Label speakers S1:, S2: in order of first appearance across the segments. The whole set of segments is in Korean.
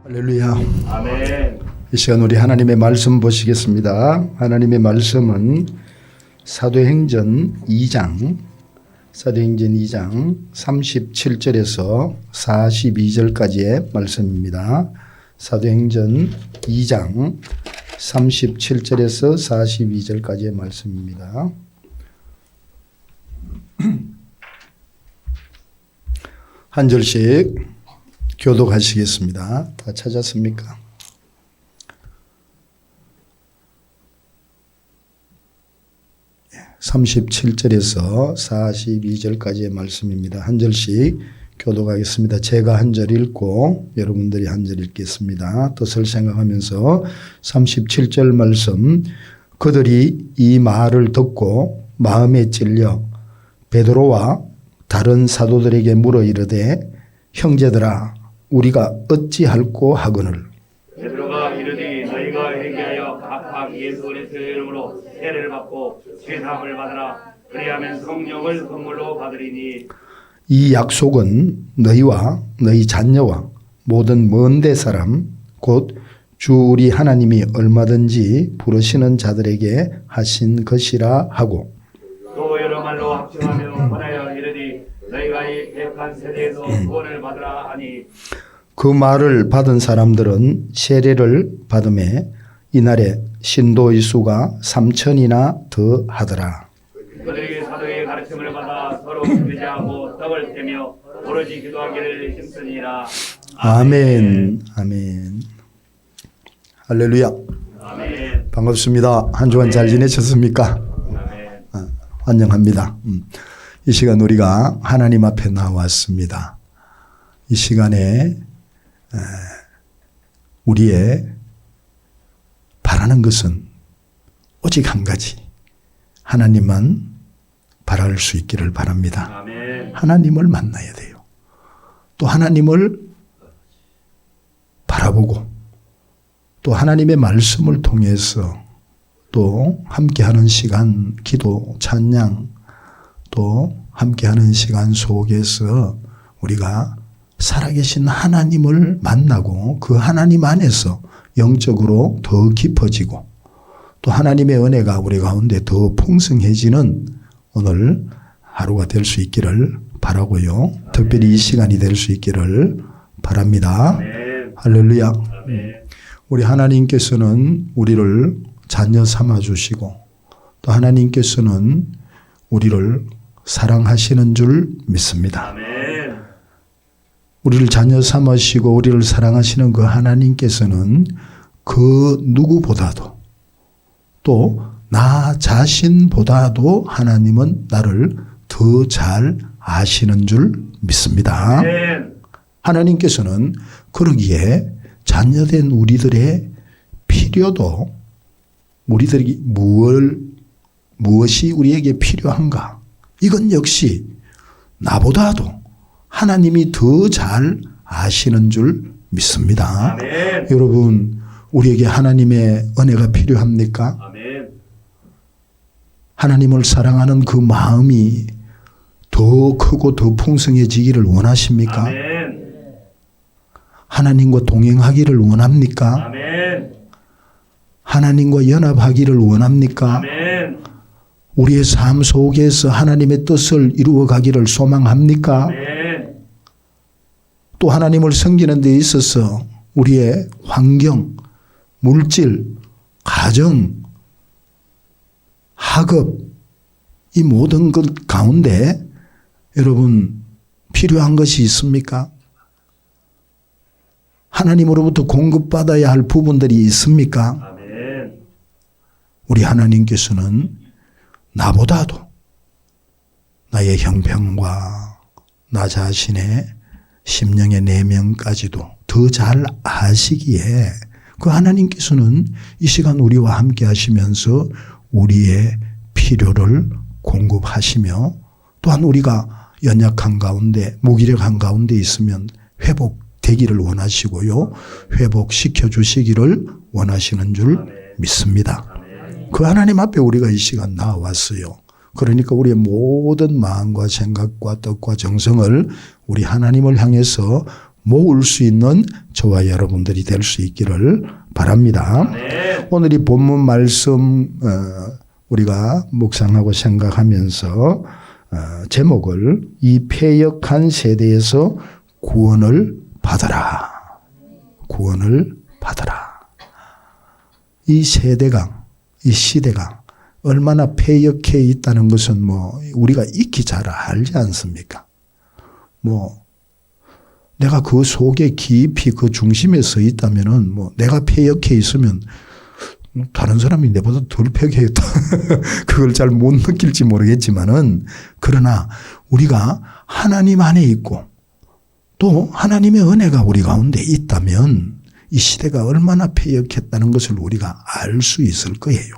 S1: 할렐루야.
S2: 아멘.
S1: 이 시간 우리 하나님의 말씀 보시겠습니다. 하나님의 말씀은 사도행전 2장 37절에서 42절까지의 말씀입니다. 사도행전 2장 37절에서 42절까지의 말씀입니다. 한 절씩 교독하시겠습니다. 다 찾았습니까? 예, 37절에서 42절까지의 말씀입니다. 한 절씩 교독하겠습니다. 제가 한 절 읽고 여러분들이 한 절 읽겠습니다. 뜻을 생각하면서 37절 말씀, 그들이 이 말을 듣고 마음에 찔려 베드로와 다른 사도들에게 물어 이르되 형제들아 우리가 어찌할꼬 하거늘.
S2: 베드로가 이르되 너희가 회개하여 각각 예수 그리스도의 이름으로 세례를 받고 죄사함을 받으라. 그리하면 성령을 선물로 받으리니.
S1: 이 약속은 너희와 너희 자녀와 모든 먼데 사람 곧 주 우리 하나님이 얼마든지 부르시는 자들에게 하신 것이라 하고,
S2: 또 여러 말로 확증하며 권하여 이르되 너희가 이 계획한 세대에서 구원을 받으라 하니.
S1: 그 말을 받은 사람들은 세례를 받음에 이날에 신도의 수가 3,000이나 더 하더라.
S2: 그들이 사도의 가르침을 받아 서로 교제하고 떡을 떼며 오로지 기도하기를 힘쓰니라.
S1: 아멘. 아멘. 할렐루야.
S2: 아멘.
S1: 반갑습니다. 한 주간 잘 지내셨습니까?
S2: 아멘.
S1: 환영합니다. 이 시간 우리가 하나님 앞에 나왔습니다. 이 시간에 우리의 바라는 것은 오직 한 가지, 하나님만 바랄 수 있기를 바랍니다.
S2: 아멘.
S1: 하나님을 만나야 돼요. 또 하나님을 바라보고 또 하나님의 말씀을 통해서 또 함께하는 시간, 기도, 찬양, 또 함께하는 시간 속에서 우리가 살아계신 하나님을 만나고 그 하나님 안에서 영적으로 더 깊어지고 또 하나님의 은혜가 우리 가운데 더 풍성해지는 오늘 하루가 될 수 있기를 바라고요. 특별히 이 시간이 될 수 있기를 바랍니다.
S2: 아멘.
S1: 할렐루야.
S2: 아멘.
S1: 우리 하나님께서는 우리를 자녀 삼아 주시고 또 하나님께서는 우리를 사랑하시는 줄 믿습니다.
S2: 아멘.
S1: 우리를 자녀 삼으시고 우리를 사랑하시는 그 하나님께서는 그 누구보다도 또 나 자신보다도 하나님은 나를 더 잘 아시는 줄 믿습니다.
S2: 아멘.
S1: 하나님께서는 그러기에 자녀된 우리들의 필요도 우리들이 무엇이 우리에게 필요한가, 이건 역시 나보다도 하나님이 더 잘 아시는 줄 믿습니다.
S2: 아멘.
S1: 여러분, 우리에게 하나님의 은혜가 필요합니까?
S2: 아멘.
S1: 하나님을 사랑하는 그 마음이 더 크고 더 풍성해지기를 원하십니까?
S2: 아멘.
S1: 하나님과 동행하기를 원합니까?
S2: 아멘.
S1: 하나님과 연합하기를 원합니까?
S2: 아멘.
S1: 우리의 삶 속에서 하나님의 뜻을 이루어 가기를 소망합니까?
S2: 아멘.
S1: 또 하나님을 섬기는 데 있어서 우리의 환경, 물질, 가정, 학업, 이 모든 것 가운데 여러분 필요한 것이 있습니까? 하나님으로부터 공급받아야 할 부분들이 있습니까?
S2: 아멘.
S1: 우리 하나님께서는 나보다도 나의 형편과 나 자신의 심령의 내면까지도 더 잘 아시기에 그 하나님께서는 이 시간 우리와 함께 하시면서 우리의 필요를 공급하시며 또한 우리가 연약한 가운데 무기력한 가운데 있으면 회복되기를 원하시고요. 회복시켜 주시기를 원하시는 줄 믿습니다. 그 하나님 앞에 우리가 이 시간 나왔어요. 그러니까 우리의 모든 마음과 생각과 뜻과 정성을 우리 하나님을 향해서 모을 수 있는 저와 여러분들이 될 수 있기를 바랍니다.
S2: 네.
S1: 오늘 이 본문 말씀 우리가 묵상하고 생각하면서 제목을 이 패역한 세대에서 구원을 받아라. 구원을 받아라. 이 세대가, 이 시대가 얼마나 패역해 있다는 것은 뭐 우리가 익히 잘 알지 않습니까? 뭐 내가 그 속에 깊이 그 중심에 서 있다면은 뭐 내가 패역해 있으면 다른 사람이 내보다 덜 패역했다. 그걸 잘 못 느낄지 모르겠지만은 그러나 우리가 하나님 안에 있고 또 하나님의 은혜가 우리 가운데 있다면 이 시대가 얼마나 패역했다는 것을 우리가 알 수 있을 거예요.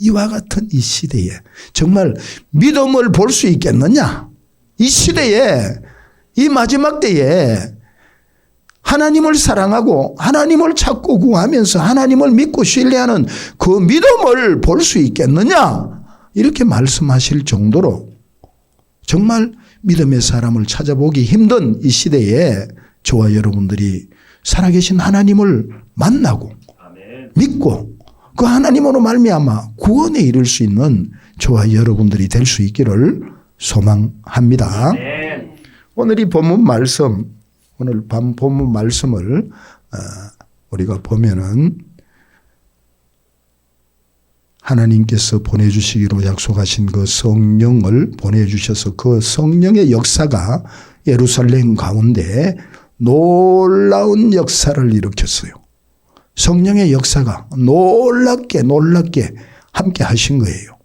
S1: 이와 같은 이 시대에 정말 믿음을 볼 수 있겠느냐? 이 시대에 이 마지막 때에 하나님을 사랑하고 하나님을 찾고 구하면서 하나님을 믿고 신뢰하는 그 믿음을 볼 수 있겠느냐? 이렇게 말씀하실 정도로 정말 믿음의 사람을 찾아보기 힘든 이 시대에 저와 여러분들이 살아계신 하나님을 만나고 믿고 그 하나님으로 말미암아 구원에 이를 수 있는 저와 여러분들이 될 수 있기를 소망합니다. 오늘 이 본문 말씀, 오늘 밤 본문 말씀을 우리가 보면은 하나님께서 보내주시기로 약속하신 그 성령을 보내주셔서 그 성령의 역사가 예루살렘 가운데 놀라운 역사를 일으켰어요. 성령의 역사가 놀랍게 함께 하신 거예요.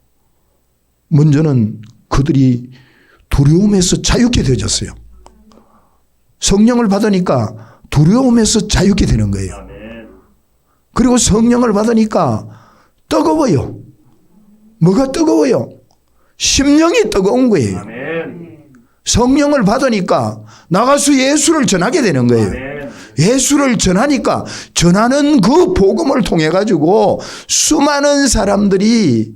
S1: 먼저는 그들이 두려움에서 자유케 되어졌어요. 성령을 받으니까 두려움에서 자유케 되는 거예요. 그리고 성령을 받으니까 뜨거워요. 뭐가 뜨거워요? 심령이 뜨거운 거예요. 성령을 받으니까 나가서 예수를 전하게 되는 거예요. 예수를 전하니까 전하는 그 복음을 통해 가지고 수많은 사람들이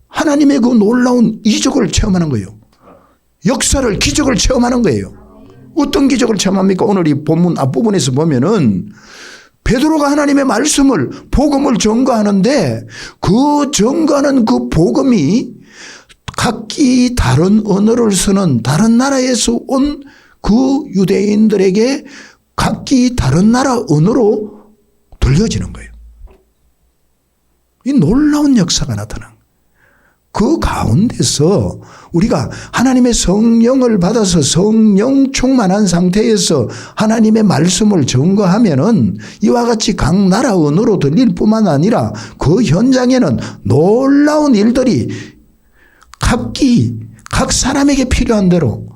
S1: 하나님의 그 놀라운 이적을 체험하는 거예요. 역사를, 기적을 체험하는 거예요. 어떤 기적을 체험합니까? 오늘 이 본문 앞부분에서 보면은 베드로가 하나님의 말씀을, 복음을 전가하는데 그 전가하는 그 복음이 각기 다른 언어를 쓰는 다른 나라에서 온 그 유대인들에게 각기 다른 나라 언어로 들려지는 거예요. 이 놀라운 역사가 나타난 거예요. 그 가운데서 우리가 하나님의 성령을 받아서 성령 충만한 상태에서 하나님의 말씀을 전거하면은 이와 같이 각 나라 언어로 들릴 뿐만 아니라 그 현장에는 놀라운 일들이 각 사람에게 필요한 대로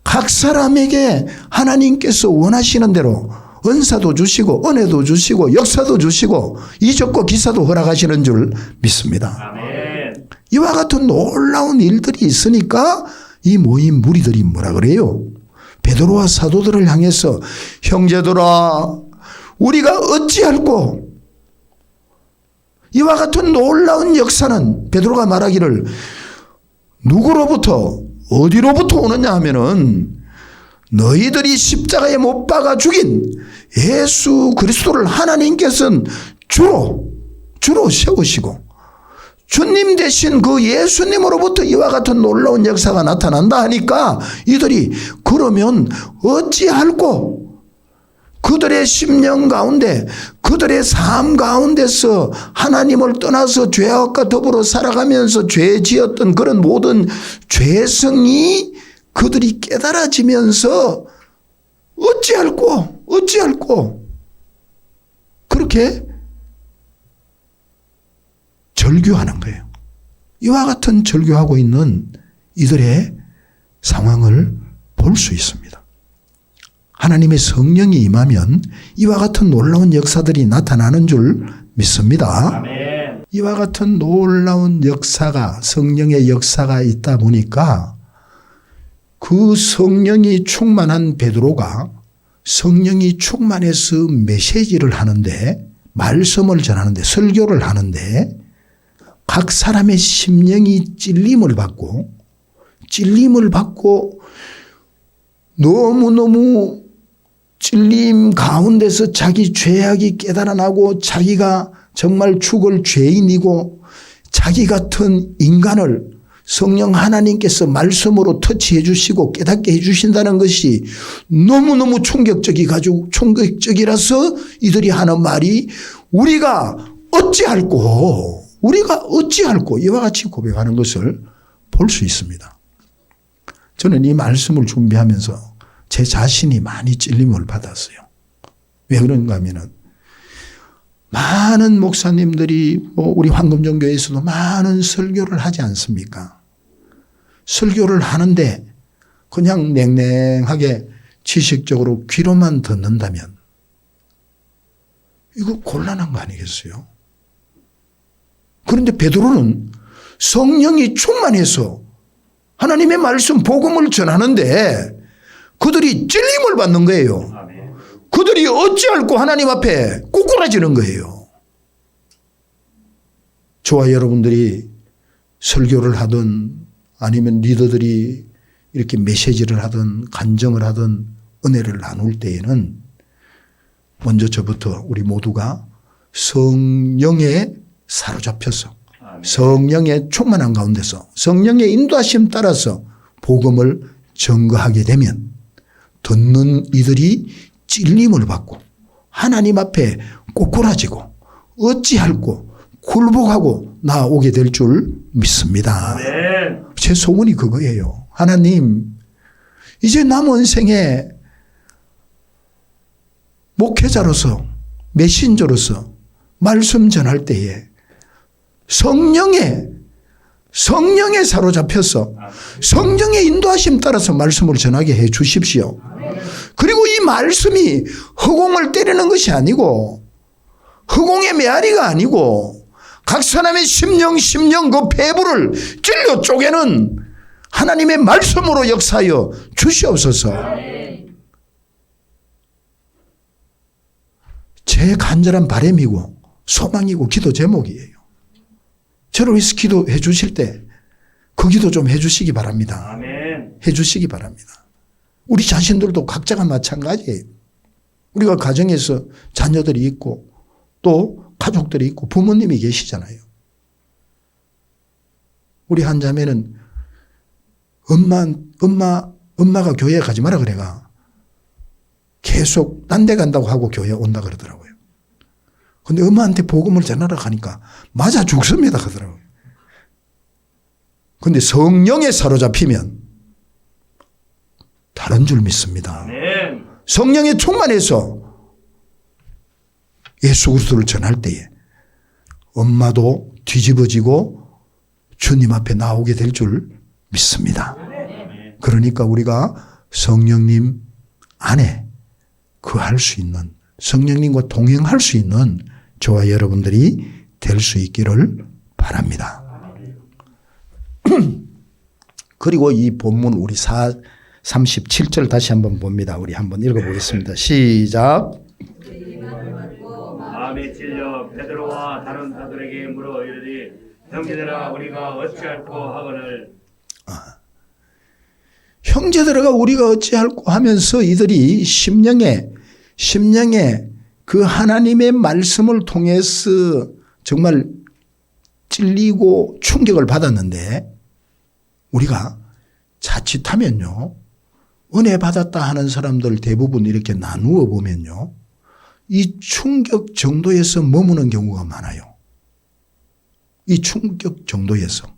S1: 각 사람에게 하나님께서 원하시는 대로 은사도 주시고 은혜도 주시고 역사도 주시고 이적과 기사도 허락하시는 줄 믿습니다.
S2: 아멘.
S1: 이와 같은 놀라운 일들이 있으니까 이 모인 무리들이 뭐라 그래요? 베드로와 사도들을 향해서 형제들아 우리가 어찌할꼬? 이와 같은 놀라운 역사는 베드로가 말하기를 누구로부터 어디로부터 오느냐 하면은 너희들이 십자가에 못 박아 죽인 예수 그리스도를 하나님께서는 주로 세우시고 주님 대신 그 예수님으로부터 이와 같은 놀라운 역사가 나타난다 하니까 이들이 그러면 어찌할꼬? 그들의 심령 가운데 그들의 삶 가운데서 하나님을 떠나서 죄악과 더불어 살아가면서 죄 지었던 그런 모든 죄성이 그들이 깨달아지면서 어찌할꼬 그렇게 절규하는 거예요. 이와 같은 절규하고 있는 이들의 상황을 볼 수 있습니다. 하나님의 성령이 임하면 이와 같은 놀라운 역사들이 나타나는 줄 믿습니다.
S2: 아멘.
S1: 이와 같은 놀라운 역사가 성령의 역사가 있다 보니까 그 성령이 충만한 베드로가 성령이 충만해서 메시지를 하는데 말씀을 전하는데 설교를 하는데 각 사람의 심령이 찔림을 받고 너무너무 찔림 가운데서 자기 죄악이 깨달아나고 자기가 정말 죽을 죄인이고 자기 같은 인간을 성령 하나님께서 말씀으로 터치해 주시고 깨닫게 해 주신다는 것이 너무너무 충격적이라서 이들이 하는 말이 우리가 어찌할꼬 이와 같이 고백하는 것을 볼 수 있습니다. 저는 이 말씀을 준비하면서 제 자신이 많이 찔림을 받았어요. 왜 그런가 하면은 많은 목사님들이 우리 황금종교에서도 많은 설교를 하지 않습니까? 설교를 하는데 그냥 냉랭하게 지식적으로 귀로만 듣는다면 이거 곤란한 거 아니겠어요? 그런데 베드로는 성령이 충만해서 하나님의 말씀 복음을 전하는데 그들이 찔림을 받는 거예요. 그들이 어찌할꼬 하나님 앞에 꼬꾸라지는 거예요. 저와 여러분들이 설교를 하든 아니면 리더들이 이렇게 메시지를 하든 간증을 하든 은혜를 나눌 때에는 먼저 저부터 우리 모두가 성령에 사로잡혀서 성령의 충만한 가운데서 성령의 인도하심 따라서 복음을 전거하게 되면 듣는 이들이 찔림을 받고 하나님 앞에 꼬꾸라지고 어찌할꼬 굴복하고 나오게 될 줄 믿습니다.
S2: 아멘.
S1: 제 소원이 그거예요. 하나님, 이제 남은 생에 목회자로서 메신저로서 말씀 전할 때에 성령에 사로잡혀서 성령의 인도하심 따라서 말씀을 전하게 해 주십시오. 그리고 이 말씀이 허공을 때리는 것이 아니고 허공의 메아리가 아니고 각 사람의 심령 그 폐부를 찔러 쪼개는 하나님의 말씀으로 역사하여 주시옵소서. 제 간절한 바람이고 소망이고 기도 제목이에요. 저를 위해서 기도해 주실 때 그 기도 좀 해 주시기 바랍니다.
S2: 아멘.
S1: 해 주시기 바랍니다. 우리 자신들도 각자가 마찬가지예요. 우리가 가정에서 자녀들이 있고 또 가족들이 있고 부모님이 계시잖아요. 우리 한 자매는 엄마가 교회에 가지 마라 그래가 계속 딴 데 간다고 하고 교회에 온다 그러더라고요. 근데 엄마한테 복음을 전하러 가니까 맞아 죽습니다 그러더라고요. 근데 성령에 사로잡히면 다른 줄 믿습니다.
S2: 아멘.
S1: 성령에 충만해서 예수 그리스도를 전할 때에 엄마도 뒤집어지고 주님 앞에 나오게 될 줄 믿습니다. 그러니까 우리가 성령님 안에 거할 수 있는 성령님과 동행할 수 있는 저와 여러분들이 될 수 있기를 바랍니다. 그리고 이 본문 우리 37절 다시 한번 봅니다. 우리 한번 읽어보겠습니다. 시작.
S2: 마음에 찔려 베드로와 다른 사도에게 물어 이르되 형제들아 우리가 어찌할꼬 하거늘.
S1: 형제들아 우리가 어찌할꼬 하면서 이들이 심령에 그 하나님의 말씀을 통해서 정말 찔리고 충격을 받았는데 우리가 자칫하면요. 은혜 받았다 하는 사람들 대부분 이렇게 나누어 보면요. 이 충격 정도에서 머무는 경우가 많아요. 이 충격 정도에서.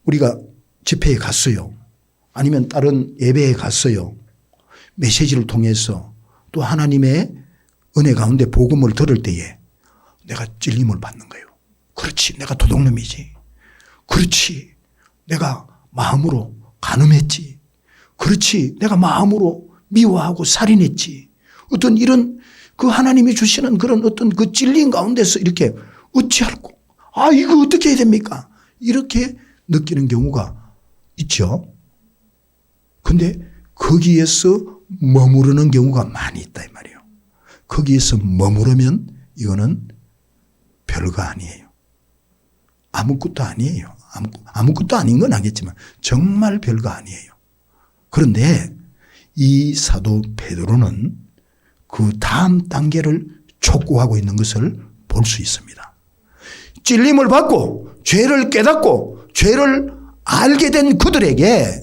S1: 우리가 집회에 갔어요. 아니면 다른 예배에 갔어요. 메시지를 통해서 또 하나님의 은혜 가운데 복음을 들을 때에 내가 찔림을 받는 거예요. 그렇지. 내가 도둑놈이지. 그렇지. 내가 마음으로 간음했지. 그렇지. 내가 마음으로 미워하고 살인했지. 어떤 이런 그 하나님이 주시는 그런 어떤 그 찔림 가운데서 이렇게 어찌할꼬. 이거 어떻게 해야 됩니까? 이렇게 느끼는 경우가 있죠. 근데 거기에서 머무르는 경우가 많이 있다 이 말이에요. 거기에서 머무르면 이거는 별거 아니에요. 아무것도 아니에요. 아무것도 아닌 건 아니겠지만 정말 별거 아니에요. 그런데 이 사도 베드로는 그 다음 단계를 촉구하고 있는 것을 볼 수 있습니다. 찔림을 받고 죄를 깨닫고 죄를 알게 된 그들에게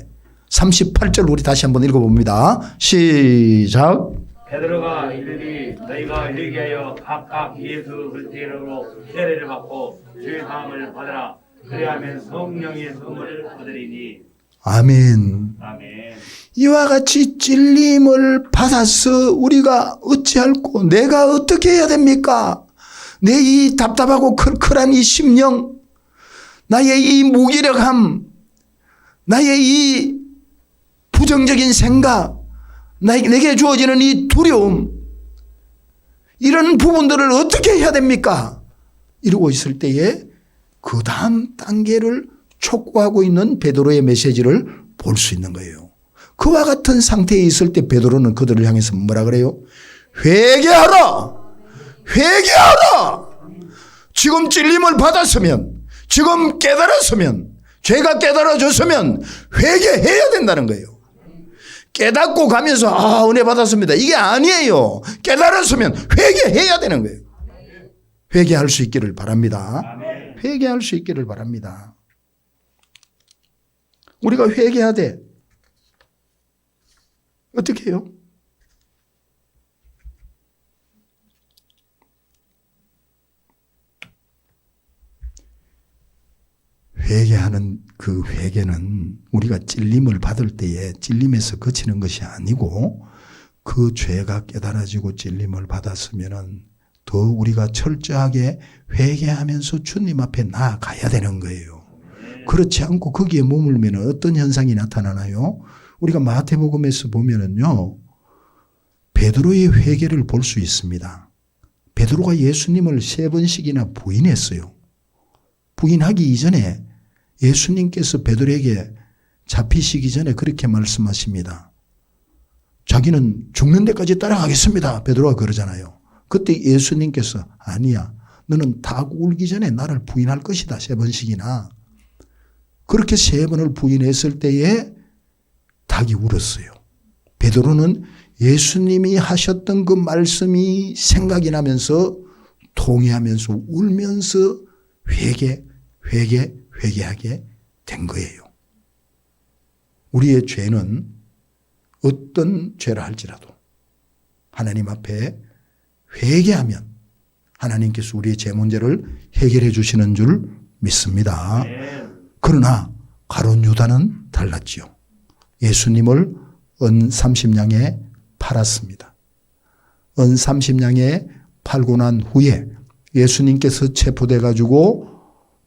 S1: 38절 우리 다시 한번 읽어봅니다. 시작.
S2: 베드로가 이르니 너희가 회개하여 각각 예수 그리스도의 이름으로 세례를 받고 주의 사함을 받으라. 그리하면 성령의 선물을 받으리니.
S1: 아멘.
S2: 아멘.
S1: 이와 같이 찔림을 받아서 우리가 어찌할꼬 내가 어떻게 해야 됩니까? 내 이 답답하고 클클한 이 심령, 나의 이 무기력함, 나의 이 부정적인 생각, 내게 주어지는 이 두려움, 이런 부분들을 어떻게 해야 됩니까? 이러고 있을 때에 그 다음 단계를 촉구하고 있는 베드로의 메시지를 볼 수 있는 거예요. 그와 같은 상태에 있을 때 베드로는 그들을 향해서 뭐라 그래요? 회개하라! 회개하라! 지금 찔림을 받았으면, 지금 깨달았으면, 죄가 깨달아졌으면 회개해야 된다는 거예요. 깨닫고 가면서 은혜 받았습니다. 이게 아니에요. 깨달았으면 회개해야 되는 거예요. 회개할 수 있기를 바랍니다. 회개할 수 있기를 바랍니다. 우리가 회개해야 돼. 어떻게 해요? 회개하는 그 회개는 우리가 찔림을 받을 때에 찔림에서 그치는 것이 아니고 그 죄가 깨달아지고 찔림을 받았으면은 더 우리가 철저하게 회개하면서 주님 앞에 나아가야 되는 거예요. 그렇지 않고 거기에 머물면 어떤 현상이 나타나나요? 우리가 마태복음에서 보면은요, 베드로의 회개를 볼 수 있습니다. 베드로가 예수님을 3번씩이나 부인했어요. 부인하기 이전에 예수님께서 베드로에게 잡히시기 전에 그렇게 말씀하십니다. 자기는 죽는 데까지 따라가겠습니다. 베드로가 그러잖아요. 그때 예수님께서 아니야. 너는 닭 울기 전에 나를 부인할 것이다. 3번씩이나. 그렇게 3번을 부인했을 때에 닭이 울었어요. 베드로는 예수님이 하셨던 그 말씀이 생각이 나면서 통회하면서 울면서 회개하게 된 거예요. 우리의 죄는 어떤 죄라 할지라도 하나님 앞에 회개하면 하나님께서 우리의 죄 문제를 해결해 주시는 줄 믿습니다. 그러나 가룟 유다는 달랐지요. 예수님을 은 30냥에 팔았습니다. 은 30냥에 팔고 난 후에 예수님께서 체포돼 가지고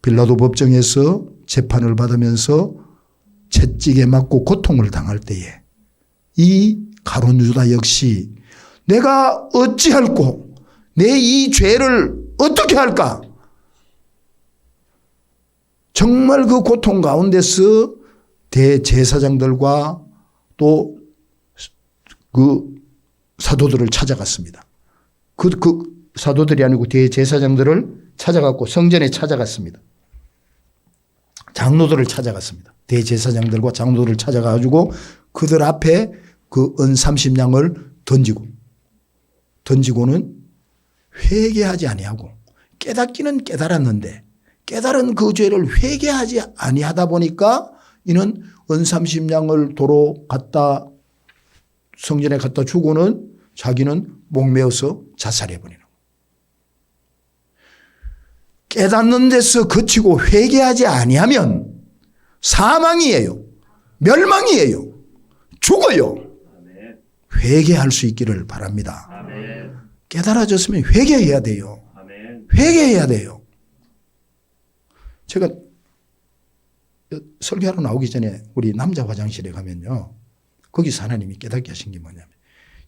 S1: 빌라도 법정에서 재판을 받으면서 채찍에 맞고 고통을 당할 때에 이 가룟 유다 역시 내가 어찌할꼬 내 이 죄를 어떻게 할까? 정말 그 고통 가운데서 대제사장들과 또 그 사도들을 찾아갔습니다. 그 사도들이 아니고 대제사장들을 찾아갔고 성전에 찾아갔습니다. 장로들을 찾아갔습니다. 대제사장들과 장로들을 찾아가지고 그들 앞에 그 은 30냥을 던지고는 회개하지 아니하고 깨닫기는 깨달았는데 깨달은 그 죄를 회개하지 아니하다 보니까 이는 은 30냥을 도로 갖다 성전에 갖다 주고는 자기는 목매어서 자살해버리는 거예요. 깨닫는 데서 그치고 회개하지 아니하면 사망이에요. 멸망이에요. 죽어요. 회개할 수 있기를 바랍니다. 깨달아졌으면 회개해야 돼요. 회개해야 돼요. 제가 설교하러 나오기 전에 우리 남자 화장실에 가면요. 거기서 하나님이 깨닫게 하신 게 뭐냐면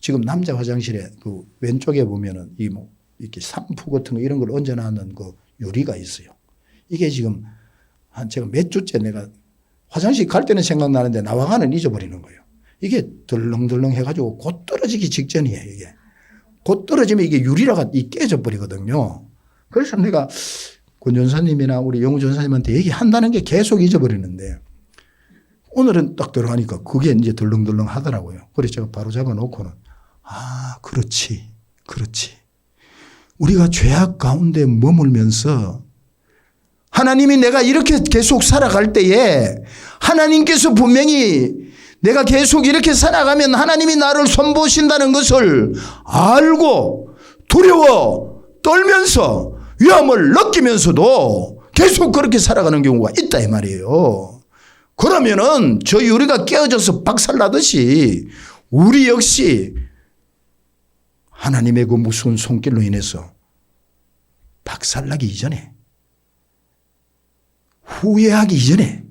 S1: 지금 남자 화장실에 그 왼쪽에 보면은 이렇게 산푸 같은 거 이런 걸 얹어놨는 그 유리가 있어요. 이게 지금 제가 몇 주째 내가 화장실 갈 때는 생각나는데 나와가는 잊어버리는 거예요. 이게 덜렁덜렁 해가지고 곧 떨어지기 직전이에요. 이게 곧 떨어지면 이게 유리라가 깨져 버리거든요. 그래서 내가 권 전사님이나 우리 영우 전사님한테 얘기한다는 게 계속 잊어버리는데 오늘은 딱 들어가니까 그게 이제 덜렁덜렁 하더라고요. 그래서 제가 바로 잡아놓고는 그렇지. 우리가 죄악 가운데 머물면서 하나님이 내가 이렇게 계속 살아갈 때에 하나님께서 분명히 내가 계속 이렇게 살아가면 하나님이 나를 손보신다는 것을 알고 두려워 떨면서 위험을 느끼면서도 계속 그렇게 살아가는 경우가 있다 이 말이에요. 그러면은 저희 우리가 깨어져서 박살나듯이 우리 역시 하나님의 그 무서운 손길로 인해서 박살나기 이전에 후회하기 이전에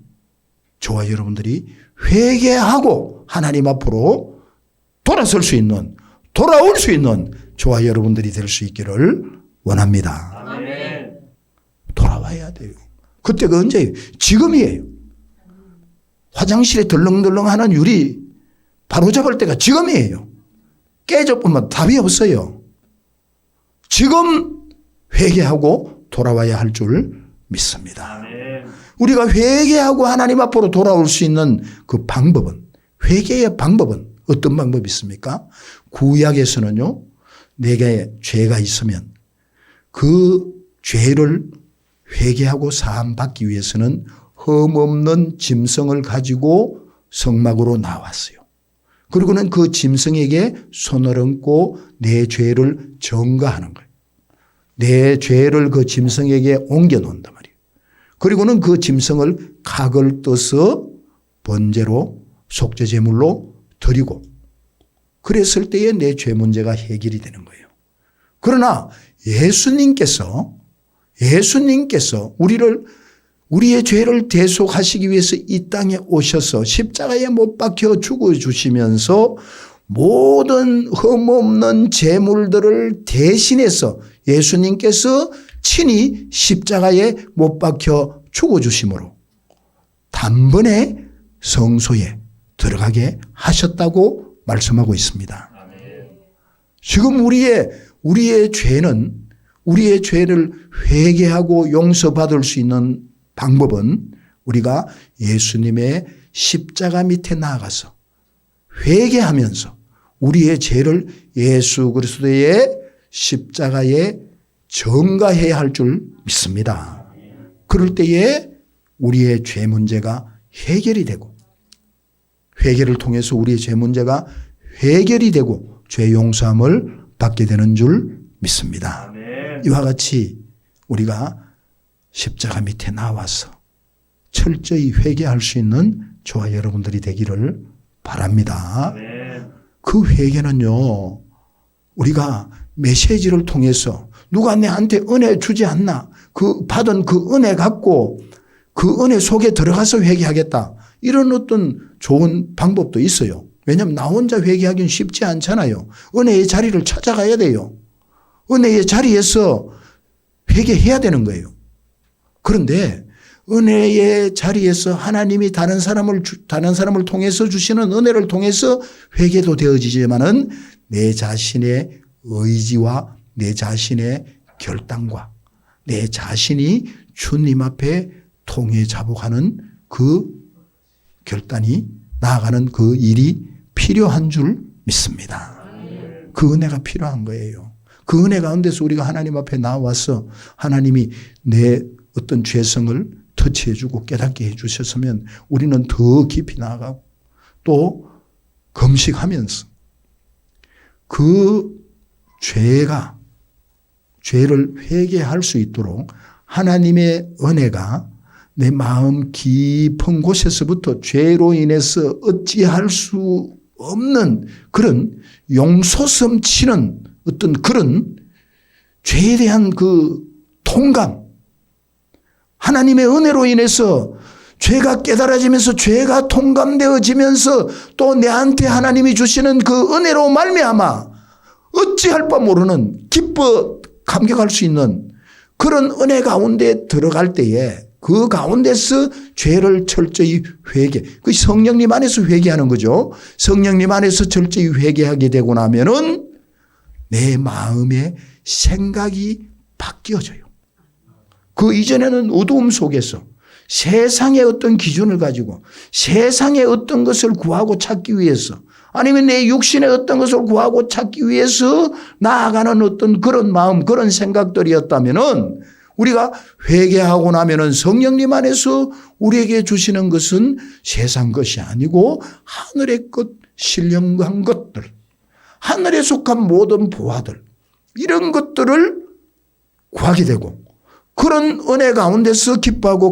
S1: 저와 여러분들이 회개하고 하나님 앞으로 돌아설 수 있는 돌아올 수 있는 저와 여러분들이 될 수 있기를 원합니다.
S2: 아멘.
S1: 돌아와야 돼요. 그때가 언제예요? 지금이에요. 화장실에 덜렁덜렁하는 유리 바로잡을 때가 지금이에요. 깨져보면 답이 없어요. 지금 회개하고 돌아와야 할 줄 믿습니다.
S2: 아멘.
S1: 우리가 회개하고 하나님 앞으로 돌아올 수 있는 그 방법은, 회개의 방법은 어떤 방법이 있습니까? 구약에서는요, 내게 죄가 있으면 그 죄를 회개하고 사함받기 위해서는 흠없는 짐승을 가지고 성막으로 나왔어요. 그리고는 그 짐승에게 손을 얹고 내 죄를 전가하는 거예요. 내 죄를 그 짐승에게 옮겨 놓는단 말이에요. 그리고는 그 짐승을 각을 떠서 번제로 속죄제물로 드리고 그랬을 때에 내 죄 문제가 해결이 되는 거예요. 그러나 예수님께서 우리의 죄를 대속하시기 위해서 이 땅에 오셔서 십자가에 못 박혀 죽어주시면서 모든 흠없는 제물들을 대신해서 예수님께서 친히 십자가에 못 박혀 죽어주심으로 단번에 성소에 들어가게 하셨다고 말씀하고 있습니다. 지금 우리의 죄를 회개하고 용서받을 수 있는 방법은 우리가 예수님의 십자가 밑에 나아가서 회개하면서 우리의 죄를 예수 그리스도의 십자가에 전가해야 할 줄 믿습니다. 그럴 때에 우리의 죄 문제가 해결이 되고 회개를 통해서 우리의 죄 문제가 해결이 되고 죄 용서함을 받게 되는 줄 믿습니다. 이와 같이 우리가 십자가 밑에 나와서 철저히 회개할 수 있는 저와 여러분들이 되기를 바랍니다. 그 회개는요, 우리가 메시지를 통해서 누가 내한테 은혜 주지 않나, 그 받은 그 은혜 갖고 그 은혜 속에 들어가서 회개하겠다, 이런 어떤 좋은 방법도 있어요. 왜냐하면 나 혼자 회개하기는 쉽지 않잖아요. 은혜의 자리를 찾아가야 돼요. 은혜의 자리에서 회개해야 되는 거예요. 그런데 은혜의 자리에서 하나님이 다른 사람을 통해서 주시는 은혜를 통해서 회개도 되어지지만은 내 자신의 의지와 내 자신의 결단과 내 자신이 주님 앞에 통해 자복하는 그 결단이 나아가는 그 일이 필요한 줄 믿습니다. 그 은혜가 필요한 거예요. 그 은혜 가운데서 우리가 하나님 앞에 나와서 하나님이 내 어떤 죄성을 터치해주고 깨닫게 해주셨으면 우리는 더 깊이 나아가고 또 금식하면서 그 죄를 회개할 수 있도록 하나님의 은혜가 내 마음 깊은 곳에서부터 죄로 인해서 어찌할 수 없는 그런 용솟음 치는 어떤 그런 죄에 대한 그 통감, 하나님의 은혜로 인해서 죄가 깨달아지면서 죄가 통감되어지면서 또 내한테 하나님이 주시는 그 은혜로 말미암아 어찌할 바 모르는 기뻐 감격할 수 있는 그런 은혜 가운데 들어갈 때에 그 가운데서 죄를 철저히 회개, 그 성령님 안에서 회개하는 거죠. 성령님 안에서 철저히 회개하게 되고 나면은 내 마음의 생각이 바뀌어져요. 그 이전에는 어두움 속에서 세상의 어떤 기준을 가지고 세상의 어떤 것을 구하고 찾기 위해서 아니면 내 육신의 어떤 것을 구하고 찾기 위해서 나아가는 어떤 그런 마음, 그런 생각들이었다면은 우리가 회개하고 나면은 성령님 안에서 우리에게 주시는 것은 세상 것이 아니고 하늘의 것, 신령한 것들, 하늘에 속한 모든 보화들, 이런 것들을 구하게 되고 그런 은혜 가운데서 기뻐하고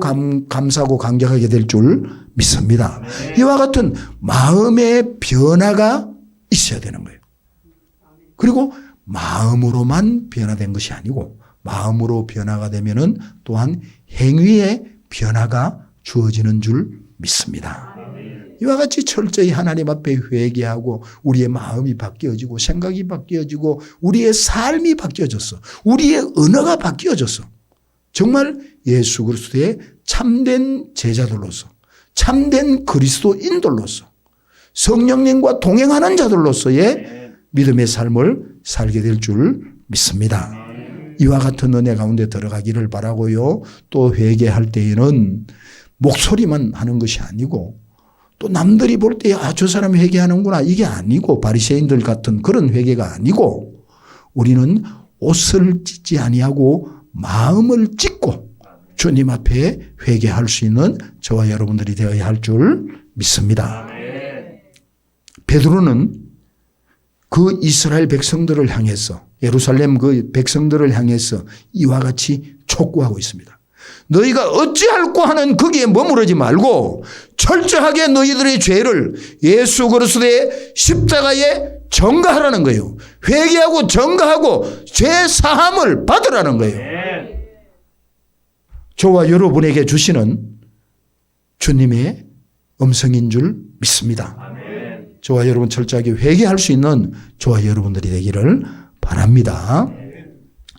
S1: 감사하고 감격하게 될 줄 믿습니다. 이와 같은 마음의 변화가 있어야 되는 거예요. 그리고 마음으로만 변화된 것이 아니고 마음으로 변화가 되면은 또한 행위의 변화가 주어지는 줄 믿습니다. 이와 같이 철저히 하나님 앞에 회개하고 우리의 마음이 바뀌어지고 생각이 바뀌어지고 우리의 삶이 바뀌어졌어. 우리의 언어가 바뀌어졌어. 정말 예수 그리스도의 참된 제자들로서 참된 그리스도인들로서 성령님과 동행하는 자들로서의 믿음의 삶을 살게 될 줄 믿습니다. 이와 같은 은혜 가운데 들어가기를 바라고요. 또 회개할 때에는 목소리만 하는 것이 아니고 또 남들이 볼 때 저 사람이 회개하는구나 이게 아니고 바리새인들 같은 그런 회개가 아니고 우리는 옷을 찢지 아니하고 마음을 찢고 주님 앞에 회개할 수 있는 저와 여러분들이 되어야 할 줄 믿습니다. 베드로는 그 이스라엘 백성들을 향해서 예루살렘 그 백성들을 향해서 이와 같이 촉구하고 있습니다. 너희가 어찌할꼬 하는 거기에 머무르지 말고 철저하게 너희들의 죄를 예수 그리스도의 십자가에 전가하라는 거예요. 회개하고 전가하고 죄 사함을 받으라는 거예요. 저와 여러분에게 주시는 주님의 음성인 줄 믿습니다. 저와 여러분 철저하게 회개할 수 있는 저와 여러분들이 되기를 바랍니다.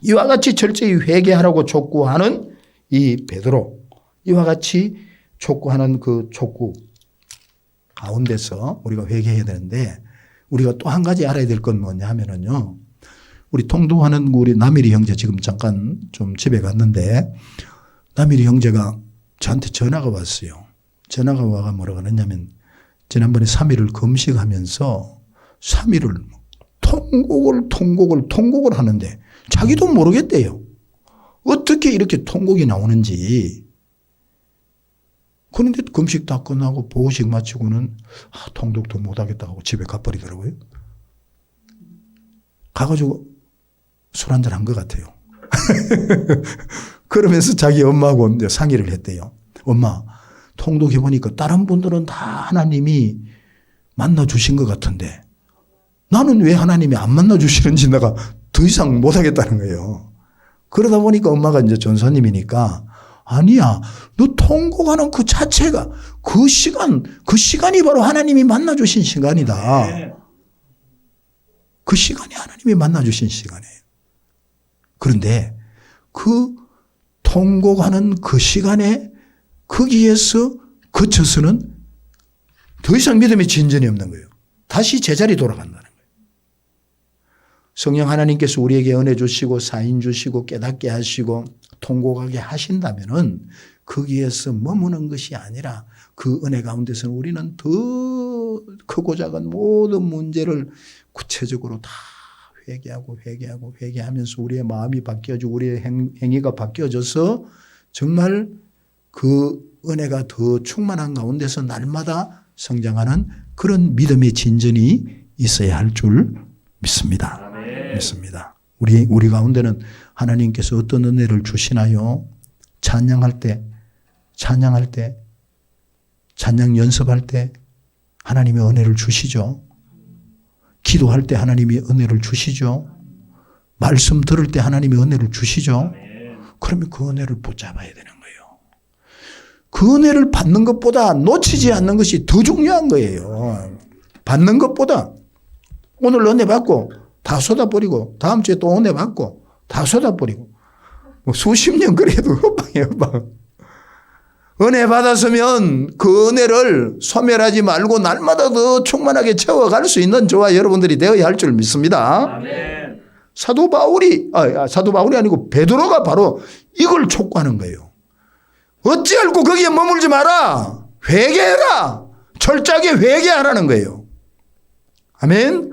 S1: 이와 같이 철저히 회개하라고 촉구하는 이 베드로, 이와 같이 촉구하는 그 촉구 가운데서 우리가 회개해야 되는데 우리가 또 한 가지 알아야 될 건 뭐냐 하면은요. 우리 통도하는 우리 남일이 형제 지금 잠깐 좀 집에 갔는데 남일이 형제가 저한테 전화가 왔어요. 전화가 와가 뭐라고 하냐면 지난번에 3일을 금식하면서 3일을 통곡을 하는데 자기도 모르겠대요. 어떻게 이렇게 통곡이 나오는지. 그런데 금식 다 끝나고 보호식 마치고는 통독도 못하겠다 하고 집에 가버리더라고요. 가가지고 술 한잔 한 것 같아요. 그러면서 자기 엄마하고 이제 상의를 했대요. 엄마, 통독해보니까 다른 분들은 다 하나님이 만나주신 것 같은데 나는 왜 하나님이 안 만나주시는지 내가 더 이상 못하겠다는 거예요. 그러다 보니까 엄마가 이제 전사님이니까 아니야, 너 통곡하는 그 자체가 그 시간이 바로 하나님이 만나주신 시간이다. 그 시간이 하나님이 만나주신 시간이에요. 그런데 그 통곡하는 그 시간에 거기에서 그쳐서는 더 이상 믿음의 진전이 없는 거예요. 다시 제자리 돌아간다는 거예요. 성령 하나님께서 우리에게 은혜 주시고 사인 주시고 깨닫게 하시고 통곡하게 하신다면은 거기에서 머무는 것이 아니라 그 은혜 가운데서는 우리는 더 크고 작은 모든 문제를 구체적으로 다 회개하면서 우리의 마음이 바뀌어지고 우리의 행위가 바뀌어져서 정말 그 은혜가 더 충만한 가운데서 날마다 성장하는 그런 믿음의 진전이 있어야 할 줄 믿습니다. 믿습니다. 우리 가운데는 하나님께서 어떤 은혜를 주시나요? 찬양 연습할 때 하나님의 은혜를 주시죠. 기도할 때 하나님이 은혜를 주시죠. 말씀 들을 때 하나님의 은혜를 주시죠. 그러면 그 은혜를 붙잡아야 되는 거예요. 그 은혜를 받는 것보다 놓치지 않는 것이 더 중요한 거예요. 받는 것보다 오늘 은혜 받고 다 쏟아버리고 다음 주에 또 은혜 받고 다 쏟아버리고 뭐 수십 년 그래도 헛방. 은혜 받았으면 그 은혜를 소멸하지 말고 날마다 더 충만하게 채워갈 수 있는 저와 여러분들이 되어야 할 줄 믿습니다.
S2: 아멘.
S1: 사도 바울이 아니고 베드로가 바로 이걸 촉구하는 거예요. 어찌 알고 거기에 머물지 마라. 회개해라. 철저하게 회개하라는 거예요. 아멘.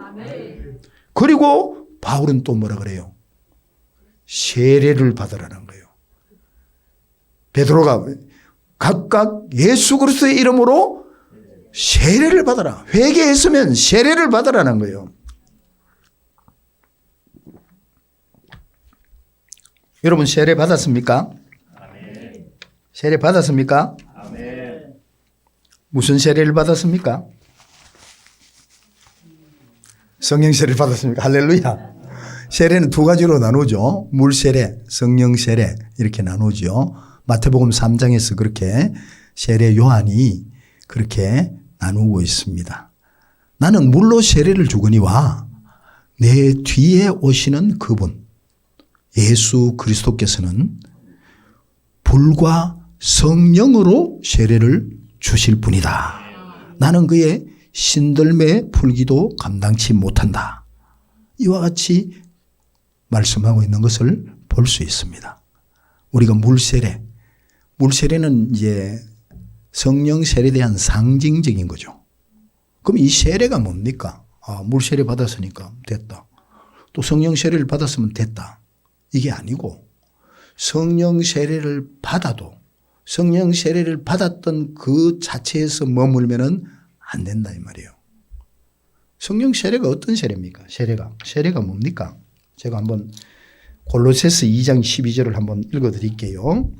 S1: 그리고 바울은 또 뭐라 그래요? 세례를 받으라는 거예요. 베드로가 각각 예수 그리스도의 이름으로 세례를 받아라. 회개했으면 세례를 받으라는 거예요. 여러분 세례 받았습니까?
S2: 아멘.
S1: 세례 받았습니까?
S2: 아멘.
S1: 무슨 세례를 받았습니까? 성령 세례를 받았습니까? 할렐루야. 세례는 두 가지로 나누죠. 물 세례, 성령 세례 이렇게 나누죠. 마태복음 3장에서 그렇게 세례 요한이 그렇게 나누고 있습니다. 나는 물로 세례를 주거니와 내 뒤에 오시는 그분 예수 그리스도께서는 불과 성령으로 세례를 주실 분이다. 나는 그의 신들매 풀기도 감당치 못한다. 이와 같이 말씀하고 있는 것을 볼 수 있습니다. 우리가 물세례는 이제 성령 세례에 대한 상징적인 거죠. 그럼 이 세례가 뭡니까? 물세례 받았으니까 됐다. 또 성령 세례를 받았으면 됐다. 이게 아니고 성령 세례를 받아도 성령 세례를 받았던 그 자체에서 머물면은 안 된다 이 말이에요. 성령 세례가 어떤 세례입니까? 세례가 뭡니까? 제가 한번 골로새서 2장 12절을 한번 읽어 드릴게요.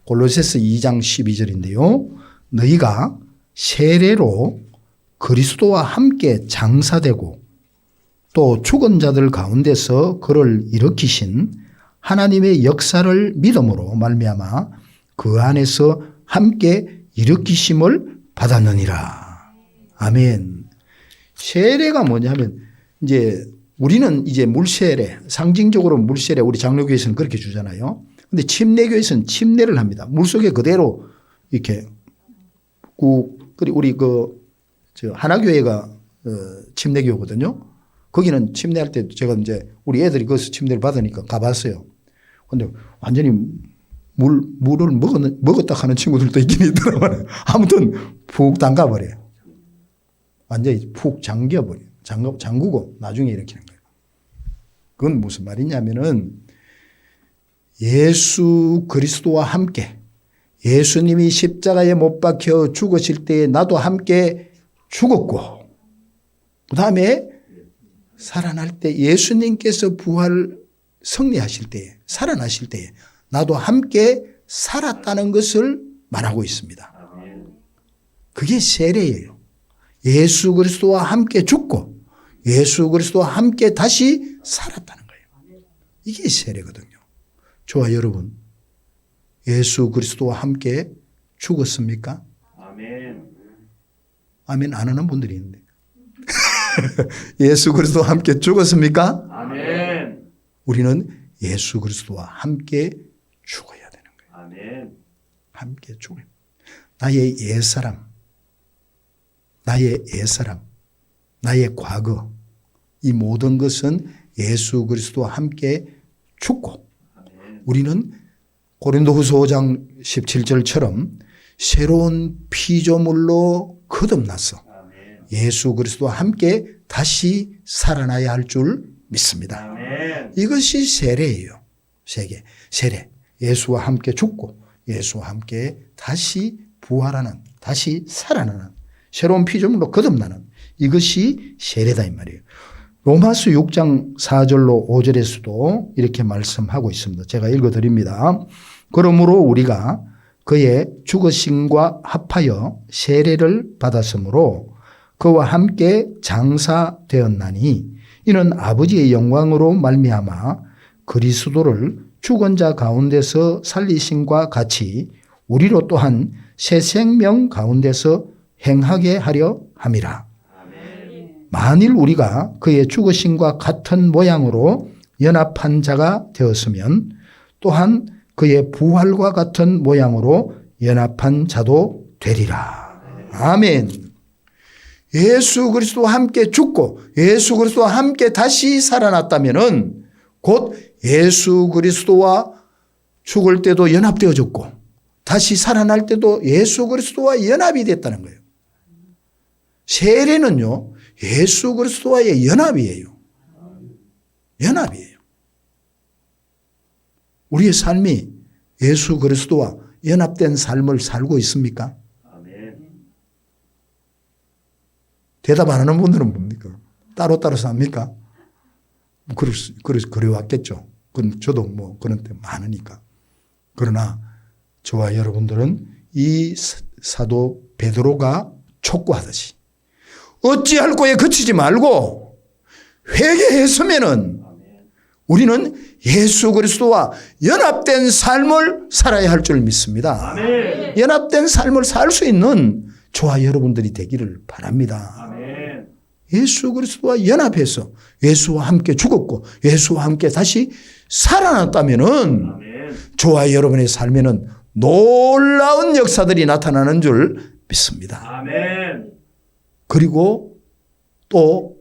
S1: 골로새서 2장 12절인데요. 너희가 세례로 그리스도와 함께 장사되고 또 죽은 자들 가운데서 그를 일으키신 하나님의 역사를 믿음으로 말미암아 그 안에서 함께 일으키심을 받았느니라. 아멘. 세례가 뭐냐면 이제 우리는 이제 물세례, 상징적으로 물세례 우리 장로교에서는 그렇게 주잖아요. 근데 침례교에서는 침례를 합니다. 물속에 그대로 이렇게 우리 하나교회가 침례교거든요. 거기는 침례할 때 제가 이제 우리 애들이 거기서 침례를 받으니까 가봤어요. 근데 완전히 물을 먹었다 하는 친구들도 있긴 있더라고요. 아무튼 푹 담가버려요. 완전히 푹 잠겨버려요. 잠그고 나중에 일으키는 거예요. 그건 무슨 말이냐면은 예수 그리스도와 함께 예수님이 십자가에 못 박혀 죽으실 때에 나도 함께 죽었고 그 다음에 살아날 때 예수님께서 부활 승리하실 때에 살아나실 때에 나도 함께 살았다는 것을 말하고 있습니다. 그게 세례예요. 예수 그리스도와 함께 죽고 예수 그리스도와 함께 다시 살았다는 거예요. 이게 세례거든요. 저와 여러분 예수 그리스도와 함께 죽었습니까?
S2: 아멘.
S1: 아멘 안 하는 분들이 있는데 예수 그리스도와 함께 죽었습니까?
S2: 아멘.
S1: 우리는 예수 그리스도와 함께 죽어야 되는 거예요.
S2: 아멘.
S1: 함께 죽어요. 나의 옛사람, 나의 과거 이 모든 것은 예수 그리스도와 함께 죽고 우리는 고린도후서 5장 17절처럼 새로운 피조물로 거듭나서 예수 그리스도와 함께 다시 살아나야 할 줄 믿습니다.
S2: 아멘.
S1: 이것이 세례예요. 세례. 예수와 함께 죽고 예수와 함께 다시 부활하는, 다시 살아나는 새로운 피조물로 거듭나는 이것이 세례다 이 말이에요. 로마서 6장 4절로 5절에서도 이렇게 말씀하고 있습니다. 제가 읽어드립니다. 그러므로 우리가 그의 죽으심과 합하여 세례를 받았으므로 그와 함께 장사되었나니 이는 아버지의 영광으로 말미암아 그리스도를 죽은 자 가운데서 살리심과 같이 우리로 또한 새 생명 가운데서 행하게 하려 함이라. 만일 우리가 그의 죽으심과 같은 모양으로 연합한 자가 되었으면 또한 그의 부활과 같은 모양으로 연합한 자도 되리라. 아멘. 예수 그리스도와 함께 죽고 예수 그리스도와 함께 다시 살아났다면은 곧 예수 그리스도와 죽을 때도 연합되어졌고 다시 살아날 때도 예수 그리스도와 연합이 됐다는 거예요. 세례는요, 예수 그리스도와의 연합이에요. 연합이에요. 우리의 삶이 예수 그리스도와 연합된 삶을 살고 있습니까?
S2: 아멘.
S1: 대답 안 하는 분들은 뭡니까? 따로따로 삽니까? 그래 왔겠죠. 그건 저도 뭐 그런 때 많으니까. 그러나 저와 여러분들은 이 사도 베드로가 촉구하듯이 어찌할 거에 그치지 말고 회개했으면은 우리는 예수 그리스도와 연합된 삶을 살아야 할 줄 믿습니다.
S2: 아멘.
S1: 연합된 삶을 살 수 있는 저와 여러분들이 되기를 바랍니다.
S2: 아멘.
S1: 예수 그리스도와 연합해서 예수와 함께 죽었고 예수와 함께 다시 살아났다면은
S2: 아멘.
S1: 저와 여러분의 삶에는 놀라운 역사들이 나타나는 줄 믿습니다.
S2: 아멘.
S1: 그리고 또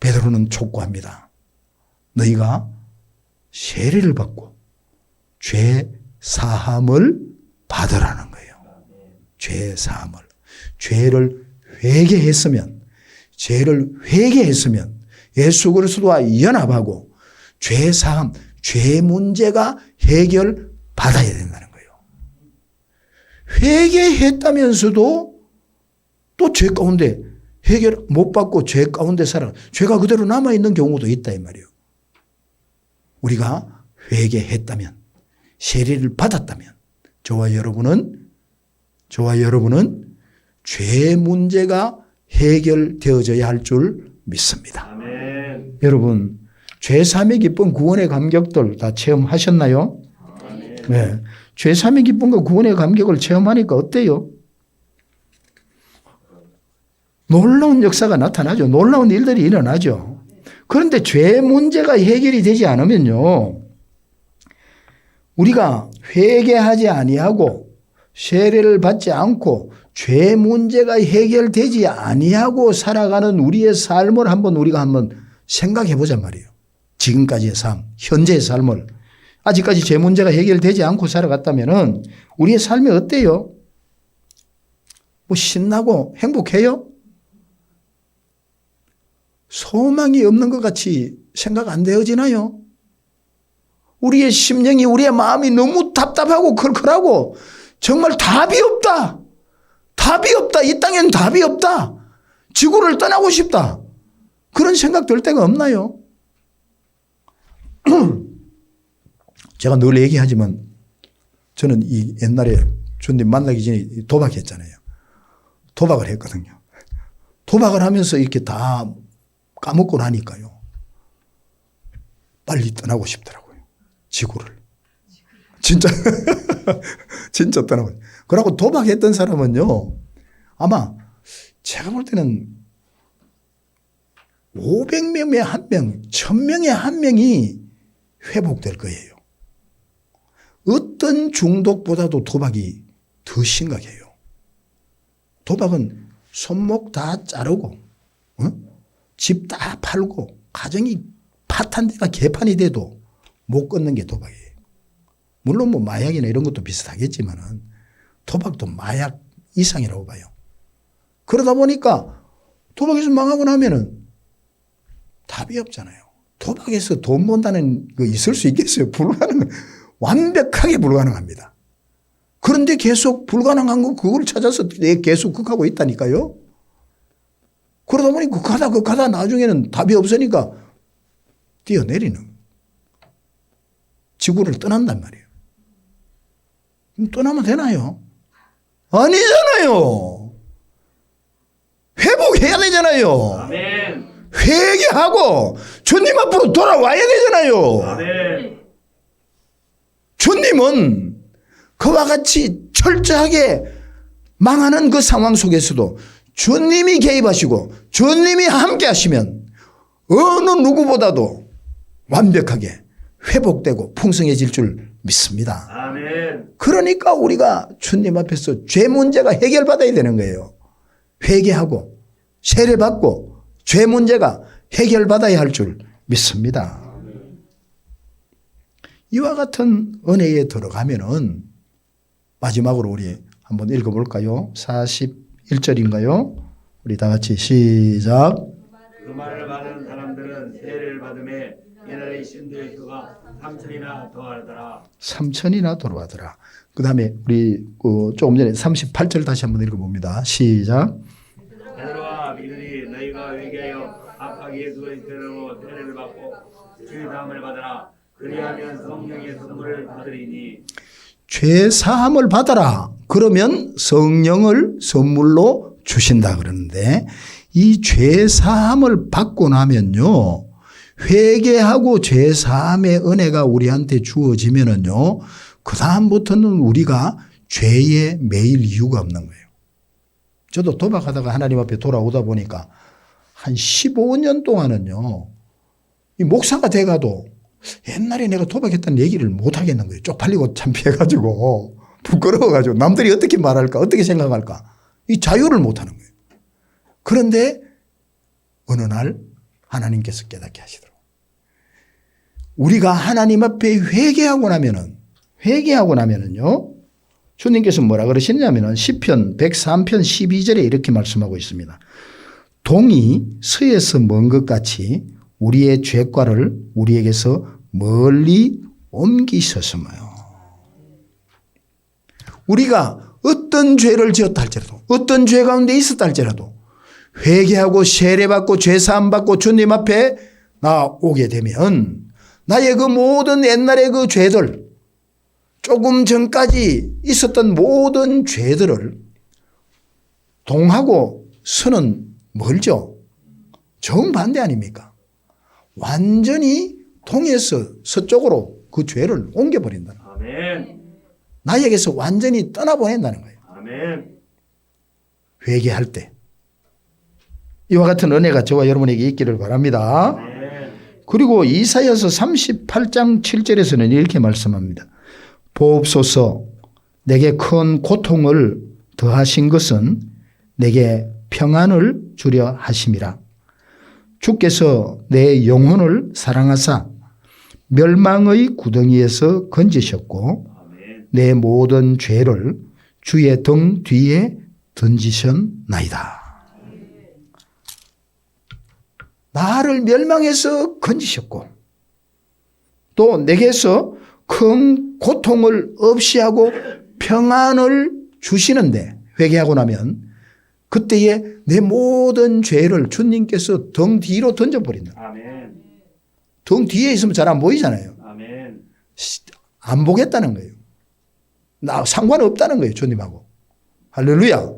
S1: 베드로는 촉구합니다. 너희가 세례를 받고 죄 사함을 받으라는 거예요. 죄 사함을. 죄를 회개했으면 예수 그리스도와 연합하고 죄 사함, 죄 문제가 해결받아야 된다는 거예요. 회개했다면서도 또 죄 가운데 해결 못 받고 죄 가운데 살아 죄가 그대로 남아있는 경우도 있다 이 말이에요. 우리가 회개했다면 세례를 받았다면 저와 여러분은 죄 문제가 해결되어져야 할 줄 믿습니다.
S2: 아멘.
S1: 여러분 죄 사함의 기쁨 구원의 감격들 다 체험하셨나요?
S2: 아멘.
S1: 네. 죄 사함의 기쁨과 구원의 감격을 체험하니까 어때요? 놀라운 역사가 나타나죠. 놀라운 일들이 일어나죠. 그런데 죄 문제가 해결이 되지 않으면요. 우리가 회개하지 아니하고 세례를 받지 않고 죄 문제가 해결되지 아니하고 살아가는 우리의 삶을 우리가 한번 생각해 보자 말이에요. 지금까지의 삶, 현재의 삶을 아직까지 죄 문제가 해결되지 않고 살아갔다면은 우리의 삶이 어때요? 뭐 신나고 행복해요? 소망이 없는 것 같이 생각 안 되어지나요? 우리의 심령이 우리의 마음이 너무 답답하고 컬컬하고 정말 답이 없다. 답이 없다. 이 땅엔 답이 없다. 지구를 떠나고 싶다. 그런 생각 들 때가 없나요? 제가 늘 얘기하지만 저는 이 옛날에 주님 만나기 전에 도박했잖아요. 도박을 했거든요. 도박을 하면서 이렇게 다 까먹고 나니까요. 빨리 떠나고 싶더라고요. 지구를. 진짜 진짜 떠나고. 그러고 도박했던 사람은요. 아마 제가 볼 때는 500명에 한 명, 1000명에 한 명이 회복될 거예요. 어떤 중독보다도 도박이 더 심각해요. 도박은 손목 다 자르고 집 다 팔고 가정이 파탄되다 개판이 돼도 못 끊는 게 도박이에요. 물론 뭐 마약이나 이런 것도 비슷하겠지만은 도박도 마약 이상이라고 봐요. 그러다 보니까 도박에서 망하고 나면은 답이 없잖아요. 도박에서 돈 번다는 거 있을 수 있겠어요? 불가능한, 완벽하게 불가능합니다. 그런데 계속 불가능한 거 그걸 찾아서 계속 극하고 있다니까요. 그러다 보니 극하다 나중에는 답이 없으니까 뛰어내리는 지구를 떠난단 말이에요. 그럼 떠나면 되나요? 아니잖아요. 회복해야 되잖아요.
S2: 아멘.
S1: 회개하고 주님 앞으로 돌아와야 되잖아요.
S2: 아멘.
S1: 주님은 그와 같이 철저하게 망하는 그 상황 속에서도 주님이 개입하시고 주님이 함께 하시면 어느 누구보다도 완벽하게 회복되고 풍성해질 줄 믿습니다.
S2: 아멘.
S1: 그러니까 우리가 주님 앞에서 죄 문제가 해결받아야 되는 거예요. 회개하고 세례받고 죄 문제가 해결받아야 할 줄 믿습니다. 이와 같은 은혜에 들어가면은 마지막으로 우리 한번 읽어볼까요? 41절인가요? 우리 다 같이 시작.
S2: 그 말을 받은 사람들은 세례를 받음에 옛날의 신도의 수가 3천이나 더하더라.
S1: 3천이나 돌아가더라. 그 다음에 우리 조금 전에 38절 다시 한번 읽어봅니다. 시작.
S2: 베드로와 믿으니 너희가 회개하여 각각 예수 그리스도로 세례를 받고 주의 사함을 받으라. 그리하면 성령의 선물을 받으리니.
S1: 죄 사함을 받아라. 그러면 성령을 선물로 주신다 그러는데 이 죄 사함을 받고 나면요. 회개하고 죄 사함의 은혜가 우리한테 주어지면은요. 그 다음부터는 우리가 죄에 매일 이유가 없는 거예요. 저도 도박하다가 하나님 앞에 돌아오다 보니까 한 15년 동안은요. 이 목사가 돼가도 옛날에 내가 도박했다는 얘기를 못 하겠는 거예요. 쪽팔리고 창피해가지고 부끄러워가지고 남들이 어떻게 말할까 어떻게 생각할까 이 자유를 못 하는 거예요. 그런데 어느 날 하나님께서 깨닫게 하시더라고요. 우리가 하나님 앞에 회개하고 나면은요. 주님께서 뭐라 그러시냐면은 시편 103편 12절에 이렇게 말씀하고 있습니다. 동이 서에서 먼 것 같이 우리의 죄과를 우리에게서 멀리 옮기셨으며요. 우리가 어떤 죄를 지었다 할지라도 어떤 죄 가운데 있었다 할지라도 회개하고 세례받고 죄사함받고 주님 앞에 나오게 되면 나의 그 모든 옛날의 그 죄들 조금 전까지 있었던 모든 죄들을 동하고 서는 멀죠. 정반대 아닙니까? 완전히 동에서 서쪽으로 그 죄를 옮겨버린다는 거예요.
S2: 아멘.
S1: 나에게서 완전히 떠나보낸다는 거예요.
S2: 아멘.
S1: 회개할 때. 이와 같은 은혜가 저와 여러분에게 있기를 바랍니다.
S2: 아멘.
S1: 그리고 이사야서 38장 7절에서는 이렇게 말씀합니다. 보옵소서 내게 큰 고통을 더하신 것은 내게 평안을 주려 하심이라. 주께서 내 영혼을 사랑하사 멸망의 구덩이에서 건지셨고
S2: 아멘.
S1: 내 모든 죄를 주의 등 뒤에 던지셨나이다. 나를 멸망해서 건지셨고 또 내게서 큰 고통을 없이 하고 평안을 주시는데 회개하고 나면 그때에 내 모든 죄를 주님께서 등 뒤로 던져버린다.
S2: 아멘.
S1: 등 뒤에 있으면 잘 안 보이잖아요.
S2: 아멘.
S1: 안 보겠다는 거예요. 나 상관없다는 거예요. 주님하고. 할렐루야.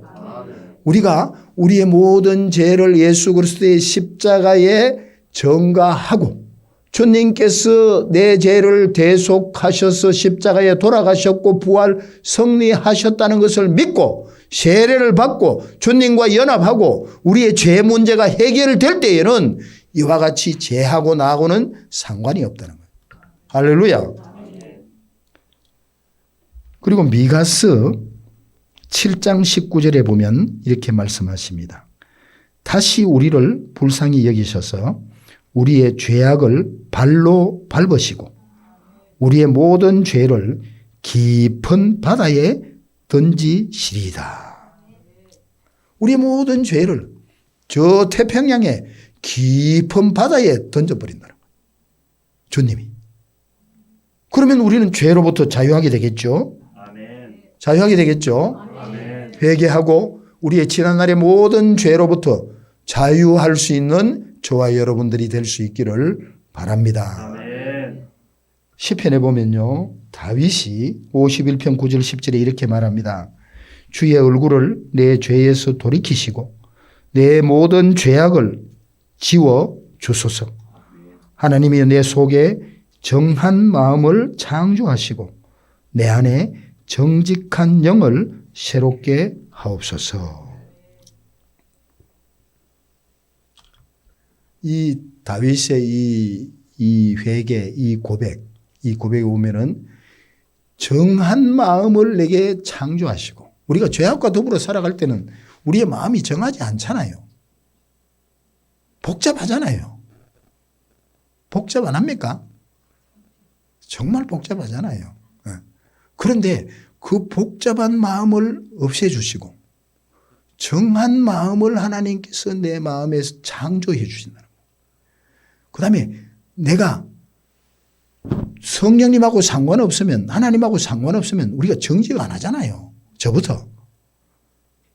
S1: 우리가 우리의 모든 죄를 예수 그리스도의 십자가에 전가하고 주님께서 내 죄를 대속하셔서 십자가에 돌아가셨고 부활 승리하셨다는 것을 믿고 세례를 받고 주님과 연합하고 우리의 죄 문제가 해결될 때에는 이와 같이 죄하고 나하고는 상관이 없다는 거예요. 할렐루야. 그리고 미가서 7장 19절에 보면 이렇게 말씀하십니다. 다시 우리를 불쌍히 여기셔서 우리의 죄악을 발로 밟으시고 우리의 모든 죄를 깊은 바다에 던지시리이다. 우리의 모든 죄를 저 태평양의 깊은 바다에 던져버린다는 거예요. 주님이. 그러면 우리는 죄로부터 자유하게 되겠죠.
S2: 아멘.
S1: 자유하게 되겠죠.
S2: 아멘.
S1: 회개하고 우리의 지난날의 모든 죄로부터 자유할 수 있는 저와 여러분들이 될 수 있기를 바랍니다.
S2: 아멘.
S1: 시편에 보면요. 다윗이 51편 9절 10절에 이렇게 말합니다. 주의 얼굴을 내 죄에서 돌이키시고 내 모든 죄악을 지워 주소서. 하나님이 내 속에 정한 마음을 창조하시고 내 안에 정직한 영을 새롭게 하옵소서. 이 다윗의 이 회개, 이 고백에 보면은 정한 마음을 내게 창조하시고 우리가 죄악과 더불어 살아갈 때는 우리의 마음이 정하지 않잖아요. 복잡하잖아요. 복잡 안 합니까? 정말 복잡하잖아요. 그런데 그 복잡한 마음을 없애주시고 정한 마음을 하나님께서 내 마음에 창조해 주신다는 거예요. 그 다음에 내가 성령님하고 상관없으면, 하나님하고 상관없으면 우리가 정직 안 하잖아요. 저부터.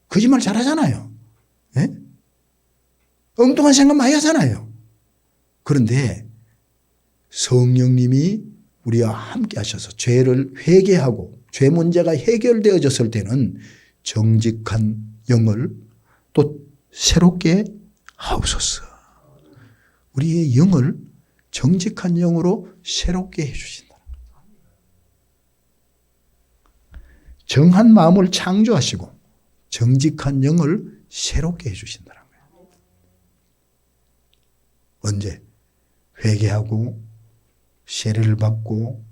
S1: 거짓말 잘 하잖아요. 예? 엉뚱한 생각 많이 하잖아요. 그런데 성령님이 우리와 함께 하셔서 죄를 회개하고 죄 문제가 해결되어졌을 때는 정직한 영을 또 새롭게 하옵소서. 우리의 영을 정직한 영으로 새롭게 해주신다. 정한 마음을 창조하시고 정직한 영을 새롭게 해주신다는 거예요. 언제? 회개하고 세례를 받고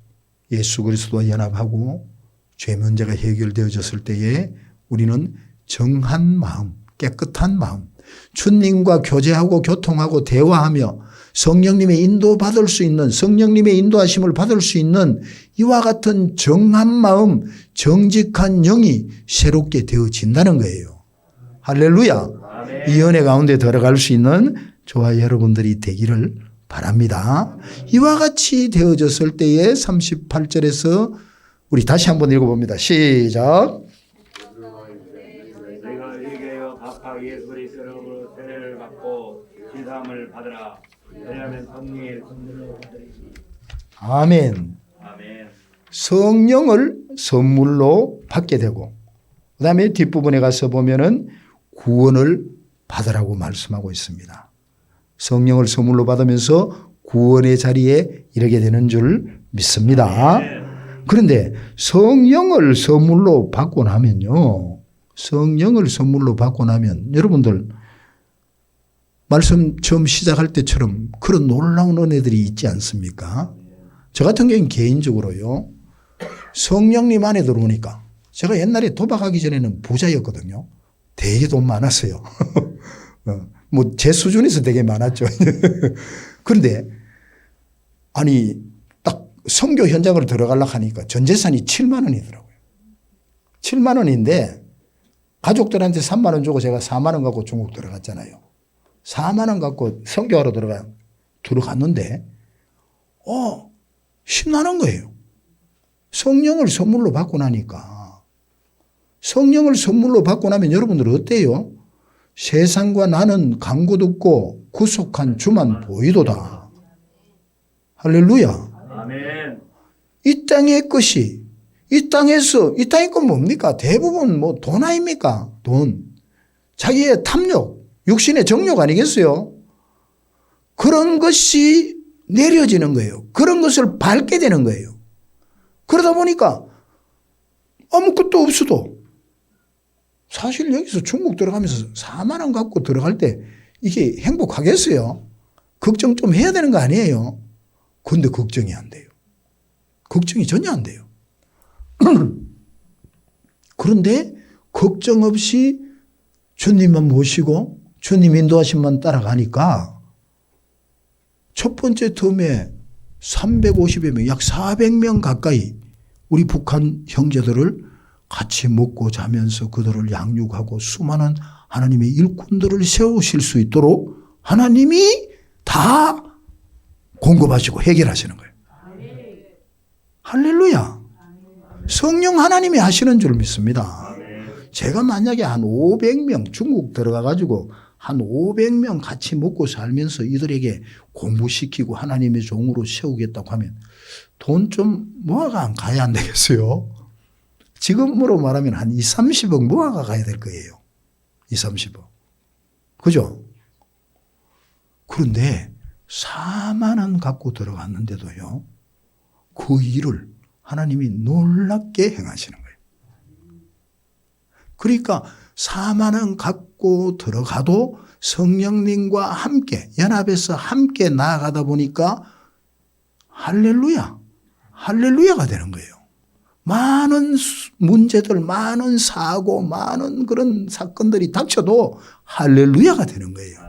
S1: 예수 그리스도와 연합하고 죄 문제가 해결되어졌을 때에 우리는 정한 마음, 깨끗한 마음, 주님과 교제하고 교통하고 대화하며 성령님의 인도받을 수 있는, 성령님의 인도하심을 받을 수 있는 이와 같은 정한 마음, 정직한 영이 새롭게 되어진다는 거예요. 할렐루야. 이 은혜 가운데 들어갈 수 있는 저와 여러분들이 되기를 바랍니다. 이와 같이 되어졌을 때에 38절에서 우리 다시 한번 읽어봅니다. 시작.
S2: 너희가 회개하여 각각 예수 그리스도로 세례를 받고 지사함을 받으라. 그리하면 성령의 선물을 받으리니.
S1: 아멘.
S2: 아멘.
S1: 성령을 선물로 받게 되고 그 다음에 뒷부분에 가서 보면은 구원을 받으라고 말씀하고 있습니다. 성령을 선물로 받으면서 구원의 자리에 이르게 되는 줄 믿습니다. 그런데 성령을 선물로 받고 나면요. 성령을 선물로 받고 나면 여러분들 말씀 처음 시작할 때처럼 그런 놀라운 은혜들이 있지 않습니까? 저 같은 경우는 개인적으로요. 성령님 안에 들어오니까 제가 옛날에 도박하기 전에는 부자였거든요. 되게 돈 많았어요. 뭐 제 수준에서 되게 많았죠. 그런데 아니 딱 선교 현장으로 들어가려고 하니까 전 재산이 7만 원이더라고요. 7만 원인데 가족들한테 3만 원 주고 제가 4만 원 갖고 중국 들어갔잖아요. 4만 원 갖고 선교하러 들어갔는데 신나는 거예요. 성령을 선물로 받고 나니까. 성령을 선물로 받고 나면 여러분들 어때요? 세상과 나는 강구 듣고 구속한 주만 보이도다. 할렐루야.
S2: 아멘.
S1: 이 땅의 것이 이 땅의 건 뭡니까? 대부분 뭐 돈 아닙니까? 돈. 자기의 탐욕, 육신의 정욕 아니겠어요? 그런 것이 내려지는 거예요. 그런 것을 밟게 되는 거예요. 그러다 보니까 아무것도 없어도 사실 여기서 중국 들어가면서 4만 원 갖고 들어갈 때 이게 행복하겠어요? 걱정 좀 해야 되는 거 아니에요? 그런데 걱정이 안 돼요. 걱정이 전혀 안 돼요. 그런데 걱정 없이 주님만 모시고 주님 인도하심만 따라가니까 첫 번째 텀에 350여 명, 약 400명 가까이 우리 북한 형제들을 같이 먹고 자면서 그들을 양육하고 수많은 하나님의 일꾼들을 세우실 수 있도록 하나님이 다 공급하시고 해결하시는 거예요. 할렐루야. 성령 하나님이 하시는 줄 믿습니다. 제가 만약에 한 500명 중국 들어가 가지고 한 500명 같이 먹고 살면서 이들에게 공부시키고 하나님의 종으로 세우겠다고 하면 돈 좀 모아가 가야 안 되겠어요? 지금으로 말하면 한 2, 30억 모아가 가야 될 거예요. 2, 30억. 그죠? 그런데 4만 원 갖고 들어갔는데도요. 그 일을 하나님이 놀랍게 행하시는 거예요. 그러니까 4만 원 갖고 들어가도 성령님과 함께 연합해서 함께 나아가다 보니까 할렐루야, 할렐루야가 되는 거예요. 많은 문제들, 많은 사고, 많은 그런 사건들이 닥쳐도 할렐루야가 되는 거예요.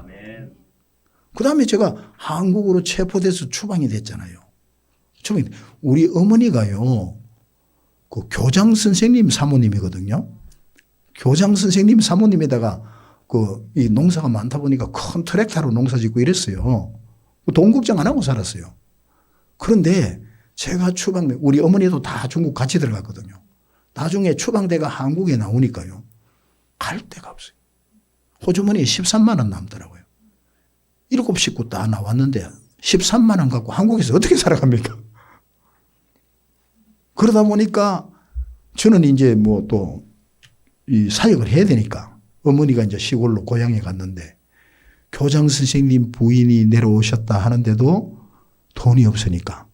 S1: 그 다음에 제가 한국으로 체포돼서 추방이 됐잖아요. 우리 어머니가요, 그 교장 선생님 사모님이거든요. 교장 선생님 사모님에다가 이 농사가 많다 보니까 큰 트랙터로 농사 짓고 이랬어요. 돈 걱정 안 하고 살았어요. 그런데 제가 우리 어머니도 다 중국 같이 들어갔거든요. 나중에 추방대가 한국에 나오니까요. 갈 데가 없어요. 호주머니에 13만 원 남더라고요. 7 식구 다 나왔는데 13만 원 갖고 한국에서 어떻게 살아갑니까? 그러다 보니까 저는 이제 뭐 또 이 사역을 해야 되니까 어머니가 이제 시골로 고향에 갔는데 교장 선생님 부인이 내려오셨다 하는데도 돈이 없으니까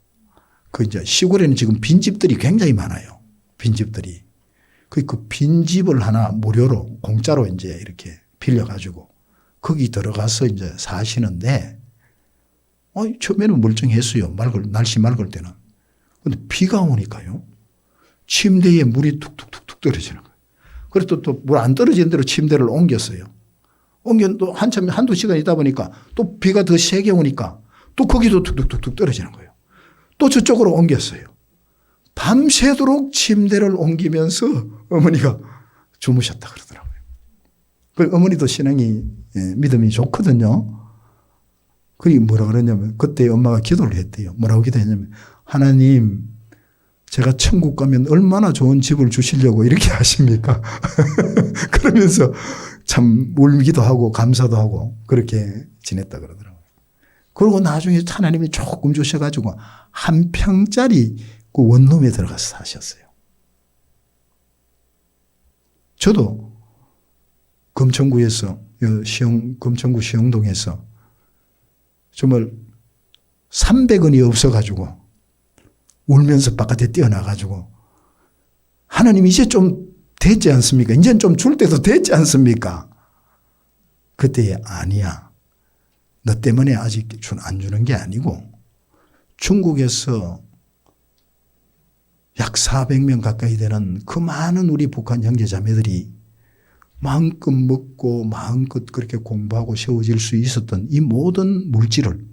S1: 그 이제 시골에는 지금 빈집들이 굉장히 많아요. 빈집들이. 그 빈집을 하나 무료로 공짜로 이제 이렇게 빌려가지고 거기 들어가서 이제 사시는데 처음에는 멀쩡했어요. 날씨 맑을 때는. 근데 비가 오니까요. 침대에 물이 툭툭툭툭 떨어지는 거예요. 그래서 또 물 안 떨어지는 대로 침대를 옮겼어요. 또 한두 시간 있다 보니까 또 비가 더 세게 오니까 또 거기도 툭툭툭툭 떨어지는 거예요. 또 저쪽으로 옮겼어요. 밤새도록 침대를 옮기면서 어머니가 주무셨다 그러더라고요. 그 어머니도 신앙이 믿음이 좋거든요. 그게 뭐라 그러냐면 그때 엄마가 기도를 했대요. 뭐라고 기도했냐면 하나님 제가 천국 가면 얼마나 좋은 집을 주시려고 이렇게 하십니까? 그러면서 참 울기도 하고 감사도 하고 그렇게 지냈다 그러더라고요. 그리고 나중에 하나님이 조금 주셔가지고 한 평짜리 그 원룸에 들어가서 사셨어요. 저도 금천구에서 금천구 시흥동에서 정말 300원이 없어가지고 울면서 바깥에 뛰어나가지고 하나님 이제 좀 됐지 않습니까? 이제는 좀 줄 때도 됐지 않습니까? 그때 아니야. 너 때문에 아직 안 주는 게 아니고 중국에서 약 400명 가까이 되는 그 많은 우리 북한 형제자매들이 마음껏 먹고 마음껏 그렇게 공부하고 세워질 수 있었던 이 모든 물질을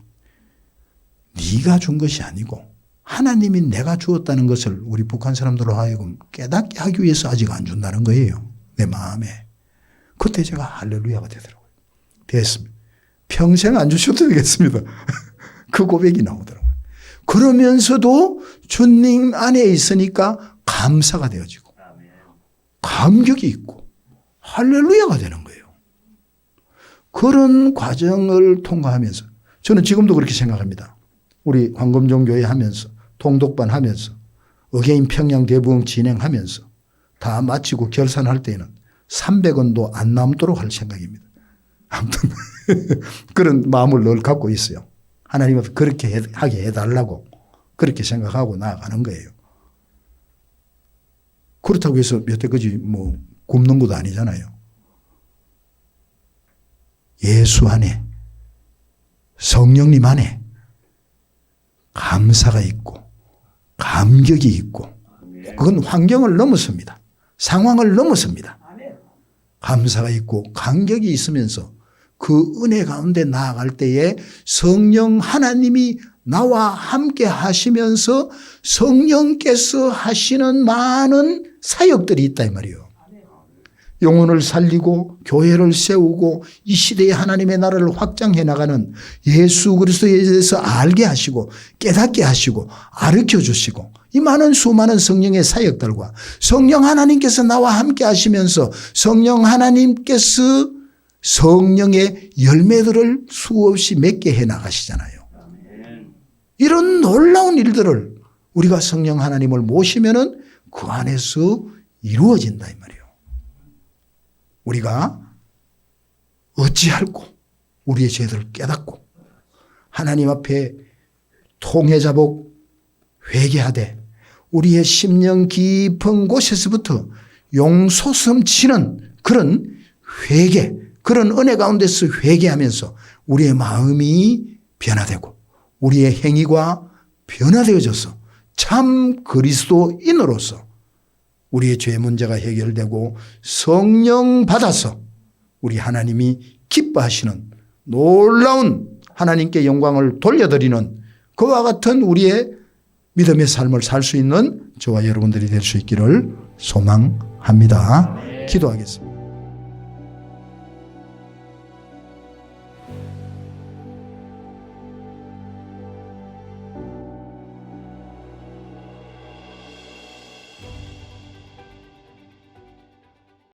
S1: 네가 준 것이 아니고 하나님이 내가 주었다는 것을 우리 북한 사람들로 하여금 깨닫게 하기 위해서 아직 안 준다는 거예요. 내 마음에. 그때 제가 할렐루야가 되더라고요. 됐습니다. 평생 안 주셔도 되겠습니다. 그 고백이 나오더라고요. 그러면서도 주님 안에 있으니까 감사가 되어지고 감격이 있고 할렐루야가 되는 거예요. 그런 과정을 통과하면서 저는 지금도 그렇게 생각합니다. 우리 황금종 교회 하면서 통독반 하면서 어게인 평양 대부흥 진행하면서 다 마치고 결산할 때에는 300원도 안 남도록 할 생각입니다. 아무튼 그런 마음을 늘 갖고 있어요. 하나님은 그렇게 하게 해달라고 그렇게 생각하고 나아가는 거예요. 그렇다고 해서 여태까지 뭐 굶는 것도 아니잖아요. 예수 안에 성령님 안에 감사가 있고 감격이 있고 그건 환경을 넘어섭니다. 상황을 넘어섭니다. 감사가 있고 감격이 있으면서 그 은혜 가운데 나아갈 때에 성령 하나님이 나와 함께 하시면서 성령께서 하시는 많은 사역들이 있다 이 말이에요. 영혼을 살리고 교회를 세우고 이 시대에 하나님의 나라를 확장해 나가는 예수 그리스도에 대해서 알게 하시고 깨닫게 하시고 가르쳐 주시고 이 많은 수많은 성령의 사역들과 성령 하나님께서 나와 함께 하시면서 성령 하나님께서 성령의 열매들을 수없이 맺게 해 나가시잖아요. 이런 놀라운 일들을 우리가 성령 하나님을 모시면은 그 안에서 이루어진다 이 말이에요. 우리가 어찌할꼬 우리의 죄들을 깨닫고 하나님 앞에 통회자복 회개하되 우리의 심령 깊은 곳에서부터 용솟음치는 그런 회개, 그런 은혜 가운데서 회개하면서 우리의 마음이 변화되고 우리의 행위가 변화되어져서 참 그리스도인으로서 우리의 죄 문제가 해결되고 성령 받아서 우리 하나님이 기뻐하시는 놀라운 하나님께 영광을 돌려드리는 그와 같은 우리의 믿음의 삶을 살 수 있는 저와 여러분들이 될 수 있기를 소망합니다. 기도하겠습니다.